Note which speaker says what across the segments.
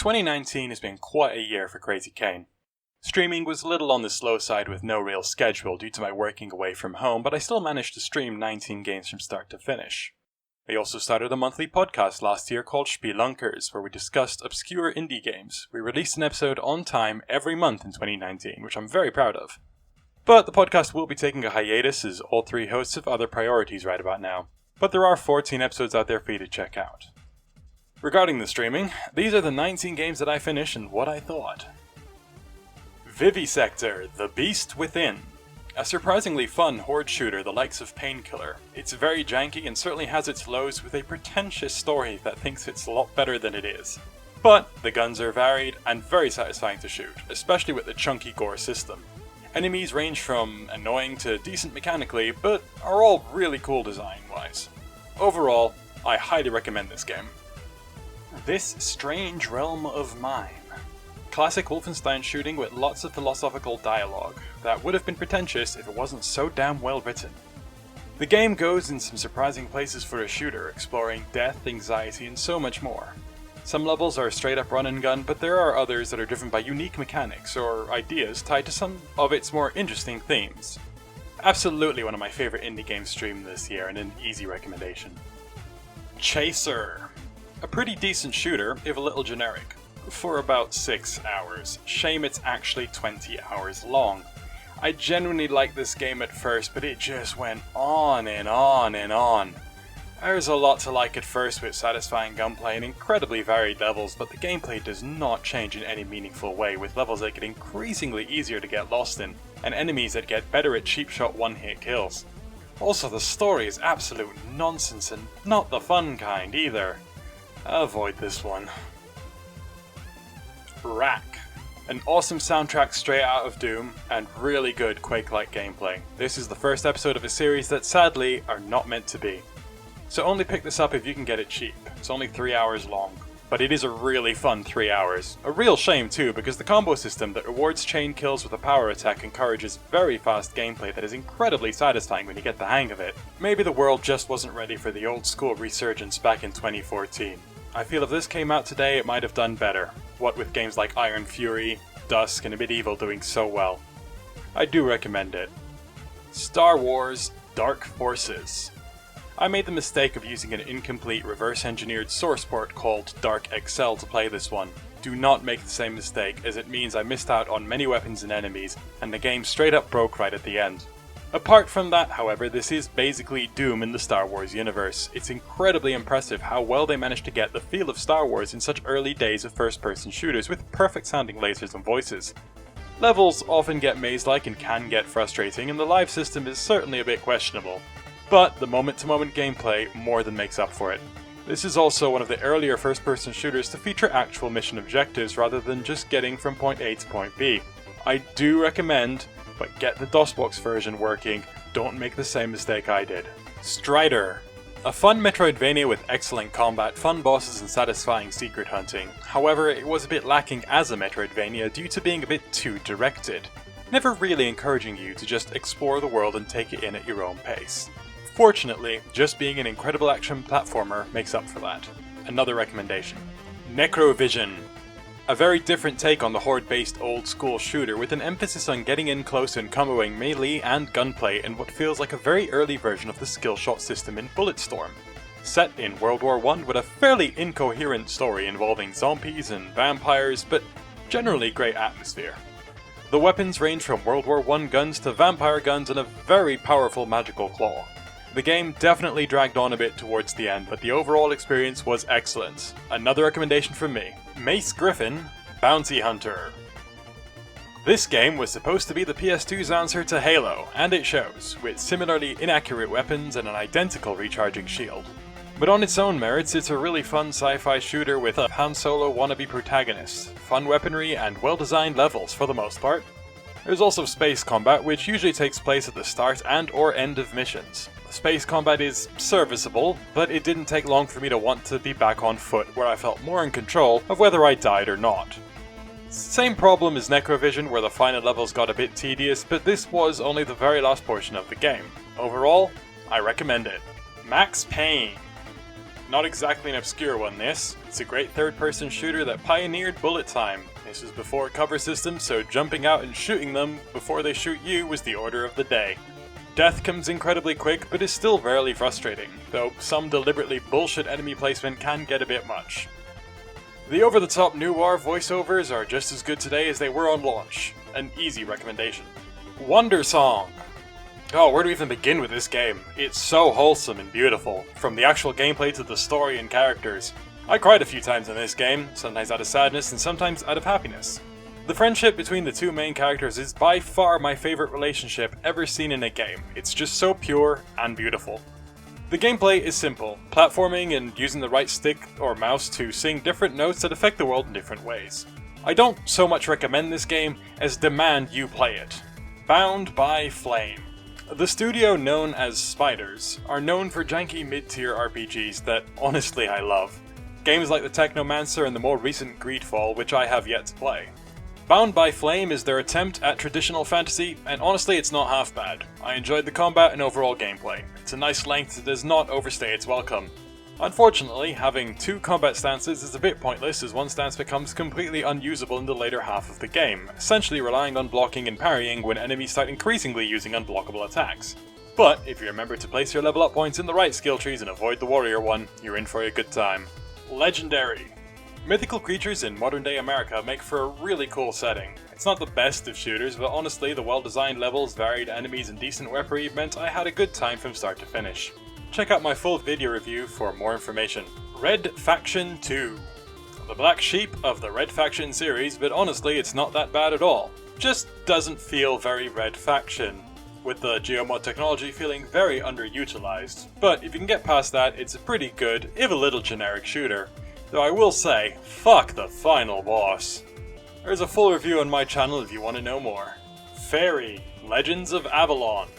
Speaker 1: 2019 has been quite a year for Crazy Kane. Streaming was a little on the slow side with no real schedule due to my working away from home, but I still managed to stream 19 games from start to finish. I also started a monthly podcast last year called Spelunkers, where we discussed obscure indie games. We released an episode on time every month in 2019, which I'm very proud of. But the podcast will be taking a hiatus as all three hosts have other priorities right about now. But there are 14 episodes out there for you to check out. Regarding the streaming, these are the 19 games that I finished and what I thought. Vivisector, The Beast Within. A surprisingly fun horde shooter the likes of Payne. It's very janky and certainly has its lows with a pretentious story that thinks it's a lot better than it is. But the guns are varied and very satisfying to shoot, especially with the chunky gore system. Enemies range from annoying to decent mechanically, but are all really cool design-wise. Overall, I highly recommend this game. This Strange Realm of Mine. Classic Wolfenstein shooting with lots of philosophical dialogue that would have been pretentious if it wasn't so damn well written. The game goes in some surprising places for a shooter, exploring death, anxiety, and so much more. Some levels are straight up run and gun, but there are others that are driven by unique mechanics or ideas tied to some of its more interesting themes. Absolutely one of my favorite indie games streamed this year and an easy recommendation. Chaser. A pretty decent shooter, if a little generic. For about 6 hours. Shame it's actually 20 hours long. I genuinely liked this game at first, but it just went on and on and on. There's a lot to like at first with satisfying gunplay and incredibly varied levels, but the gameplay does not change in any meaningful way, with levels that get increasingly easier to get lost in, and enemies that get better at cheap shot one-hit kills. Also, the story is absolute nonsense and not the fun kind either. Avoid this one. Wrock. An awesome soundtrack straight out of Doom, and really good Quake-like gameplay. This is the first episode of a series that sadly are not meant to be. So only pick this up if you can get it cheap. It's only 3 hours long. But it is a really fun 3 hours. A real shame too, because the combo system that rewards chain kills with a power attack encourages very fast gameplay that is incredibly satisfying when you get the hang of it. Maybe the world just wasn't ready for the old school resurgence back in 2014. I feel if this came out today it might have done better. What with games like Iron Fury, Dusk, and Medieval doing so well. I do recommend it. Star Wars Dark Forces. I made the mistake of using an incomplete reverse-engineered source port called Dark XL to play this one. Do not make the same mistake, as it means I missed out on many weapons and enemies, and the game straight up broke right at the end. Apart from that, however, this is basically Doom in the Star Wars universe. It's incredibly impressive how well they managed to get the feel of Star Wars in such early days of first-person shooters with perfect-sounding lasers and voices. Levels often get maze-like and can get frustrating, and the live system is certainly a bit questionable. But the moment-to-moment gameplay more than makes up for it. This is also one of the earlier first-person shooters to feature actual mission objectives rather than just getting from point A to point B. I do recommend, but get the DOSBox version working, don't make the same mistake I did. Strider. A fun Metroidvania with excellent combat, fun bosses and satisfying secret hunting. However, it was a bit lacking as a Metroidvania due to being a bit too directed. Never really encouraging you to just explore the world and take it in at your own pace. Fortunately, just being an incredible action platformer makes up for that. Another recommendation. NevroVision. A very different take on the horde-based old-school shooter with an emphasis on getting in close and comboing melee and gunplay in what feels like a very early version of the skill shot system in Bulletstorm. Set in World War I with a fairly incoherent story involving zombies and vampires, but generally great atmosphere. The weapons range from World War I guns to vampire guns and a very powerful magical claw. The game definitely dragged on a bit towards the end, but the overall experience was excellent. Another recommendation from me. Mace Griffin, Bounty Hunter. This game was supposed to be the PS2's answer to Halo, and it shows, with similarly inaccurate weapons and an identical recharging shield. But on its own merits, it's a really fun sci-fi shooter with a Han Solo wannabe protagonist, fun weaponry, and well-designed levels for the most part. There's also space combat, which usually takes place at the start and or end of missions. Space combat is serviceable, but it didn't take long for me to want to be back on foot, where I felt more in control of whether I died or not. Same problem as NevroVision, where the final levels got a bit tedious, but this was only the very last portion of the game. Overall, I recommend it. Max Payne. Not exactly an obscure one, this. It's a great third-person shooter that pioneered bullet time. This was before cover systems, so jumping out and shooting them before they shoot you was the order of the day. Death comes incredibly quick, but is still rarely frustrating, though some deliberately bullshit enemy placement can get a bit much. The over-the-top noir voiceovers are just as good today as they were on launch. An easy recommendation. Wonder Song! Oh, where do we even begin with this game? It's so wholesome and beautiful, from the actual gameplay to the story and characters. I cried a few times in this game, sometimes out of sadness and sometimes out of happiness. The friendship between the two main characters is by far my favourite relationship ever seen in a game. It's just so pure and beautiful. The gameplay is simple, platforming and using the right stick or mouse to sing different notes that affect the world in different ways. I don't so much recommend this game as demand you play it. Bound by Flame. The studio known as Spiders are known for janky mid-tier RPGs that honestly I love. Games like the Technomancer and the more recent Greedfall, which I have yet to play. Bound by Flame is their attempt at traditional fantasy, and honestly it's not half bad. I enjoyed the combat and overall gameplay. It's a nice length that does not overstay its welcome. Unfortunately, having two combat stances is a bit pointless as one stance becomes completely unusable in the later half of the game, essentially relying on blocking and parrying when enemies start increasingly using unblockable attacks. But if you remember to place your level up points in the right skill trees and avoid the warrior one, you're in for a good time. Legendary. Mythical creatures in modern day America make for a really cool setting. It's not the best of shooters, but honestly the well-designed levels, varied enemies and decent weaponry meant I had a good time from start to finish. Check out my full video review for more information. Red Faction 2. The black sheep of the Red Faction series, but honestly it's not that bad at all. Just doesn't feel very Red Faction, with the geomod technology feeling very underutilized. But if you can get past that, it's a pretty good, if a little generic shooter. Though I will say, fuck the final boss. There's a full review on my channel if you want to know more. Faery, Legends of Avalon.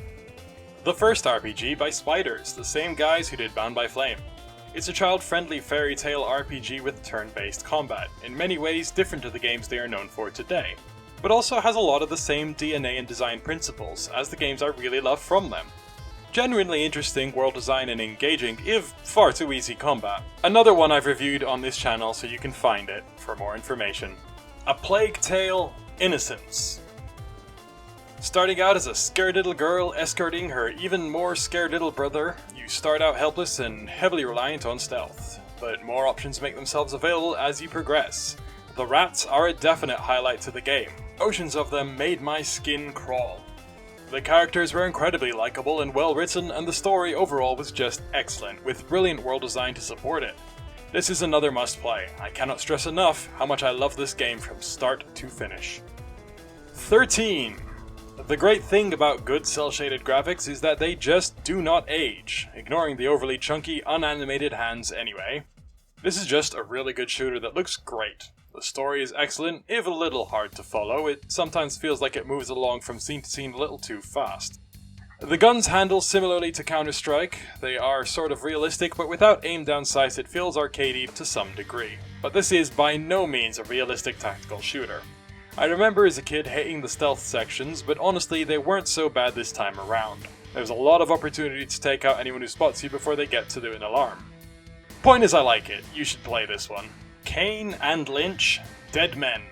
Speaker 1: The first RPG by Spiders, the same guys who did Bound by Flame. It's a child-friendly fairy tale RPG with turn-based combat, in many ways different to the games they are known for today, but also has a lot of the same DNA and design principles as the games I really love from them. Genuinely interesting world design and engaging, if far too easy combat. Another one I've reviewed on this channel so you can find it for more information. A Plague Tale: Innocence. Starting out as a scared little girl escorting her even more scared little brother, you start out helpless and heavily reliant on stealth, but more options make themselves available as you progress. The rats are a definite highlight to the game. Oceans of them made my skin crawl. The characters were incredibly likable and well written, and the story overall was just excellent, with brilliant world design to support it. This is another must play. I cannot stress enough how much I love this game from start to finish. 13. The great thing about good cel-shaded graphics is that they just do not age, ignoring the overly chunky, unanimated hands anyway. This is just a really good shooter that looks great. The story is excellent, if a little hard to follow. It sometimes feels like it moves along from scene to scene a little too fast. The guns handle similarly to Counter-Strike. They are sort of realistic, but without aim down sights it feels arcadey to some degree. But this is by no means a realistic tactical shooter. I remember as a kid hating the stealth sections, but honestly they weren't so bad this time around. There's a lot of opportunity to take out anyone who spots you before they get to do an alarm. Point is I like it, you should play this one. Kane and Lynch, Dead Men.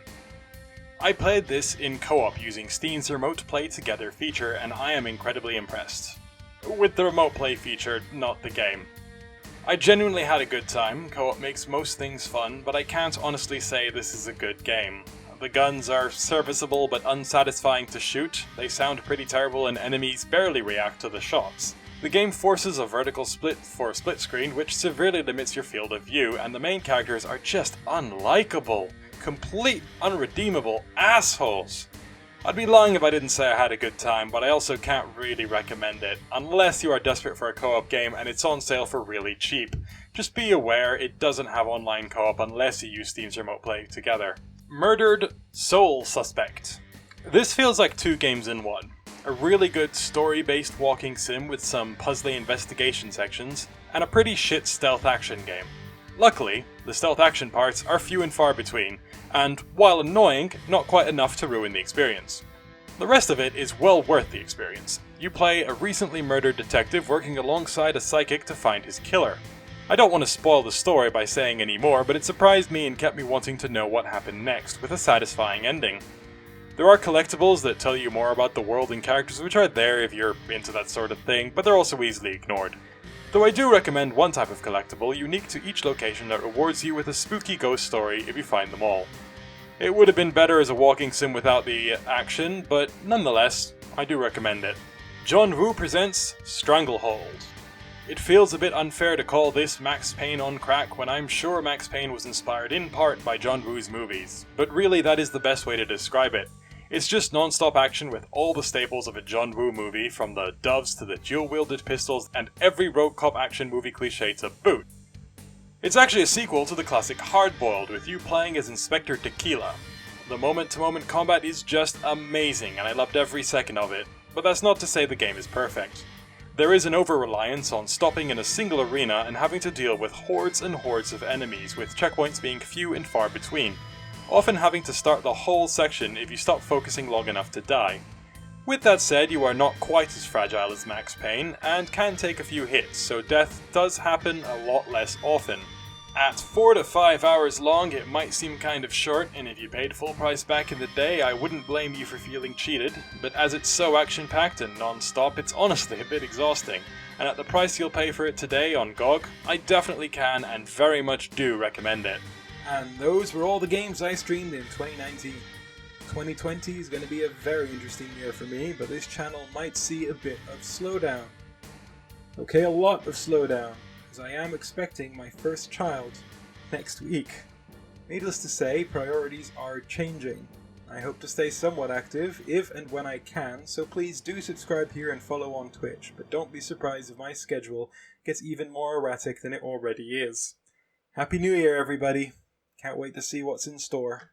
Speaker 1: I played this in co-op using Steam's Remote Play Together feature and I am incredibly impressed. With the Remote Play feature, not the game. I genuinely had a good time, co-op makes most things fun, but I can't honestly say this is a good game. The guns are serviceable but unsatisfying to shoot, they sound pretty terrible and enemies barely react to the shots. The game forces a vertical split for split screen which severely limits your field of view, and the main characters are just unlikable. Complete, unredeemable assholes. I'd be lying if I didn't say I had a good time, but I also can't really recommend it, unless you are desperate for a co-op game and it's on sale for really cheap. Just be aware it doesn't have online co-op unless you use Steam's Remote Play Together. Murdered Soul Suspect. This feels like two games in one. A really good story-based walking sim with some puzzly investigation sections, and a pretty shit stealth action game. Luckily, the stealth action parts are few and far between, and while annoying, not quite enough to ruin the experience. The rest of it is well worth the experience. You play a recently murdered detective working alongside a psychic to find his killer. I don't want to spoil the story by saying any more, but it surprised me and kept me wanting to know what happened next, with a satisfying ending. There are collectibles that tell you more about the world and characters, which are there if you're into that sort of thing, but they're also easily ignored. Though I do recommend one type of collectible unique to each location that rewards you with a spooky ghost story if you find them all. It would have been better as a walking sim without the action, but nonetheless, I do recommend it. John Woo presents Stranglehold. It feels a bit unfair to call this Max Payne on crack when I'm sure Max Payne was inspired in part by John Woo's movies, but really that is the best way to describe it. It's just non-stop action with all the staples of a John Woo movie, from the doves to the dual-wielded pistols and every rogue cop action movie cliche to boot. It's actually a sequel to the classic Hard-Boiled, with you playing as Inspector Tequila. The moment-to-moment combat is just amazing, and I loved every second of it, but that's not to say the game is perfect. There is an over-reliance on stopping in a single arena and having to deal with hordes and hordes of enemies, with checkpoints being few and far between, often having to start the whole section if you stop focusing long enough to die. With that said, you are not quite as fragile as Max Payne, and can take a few hits, so death does happen a lot less often. At 4 to 5 hours long, it might seem kind of short, and if you paid full price back in the day, I wouldn't blame you for feeling cheated, but as it's so action-packed and non-stop, it's honestly a bit exhausting, and at the price you'll pay for it today on GOG, I definitely can and very much do recommend it.
Speaker 2: And those were all the games I streamed in 2019. 2020 is going to be a very interesting year for me, but this channel might see a bit of slowdown. Okay, a lot of slowdown, as I am expecting my first child next week. Needless to say, priorities are changing. I hope to stay somewhat active if and when I can, so please do subscribe here and follow on Twitch, but don't be surprised if my schedule gets even more erratic than it already is. Happy New Year, everybody! Can't wait to see what's in store.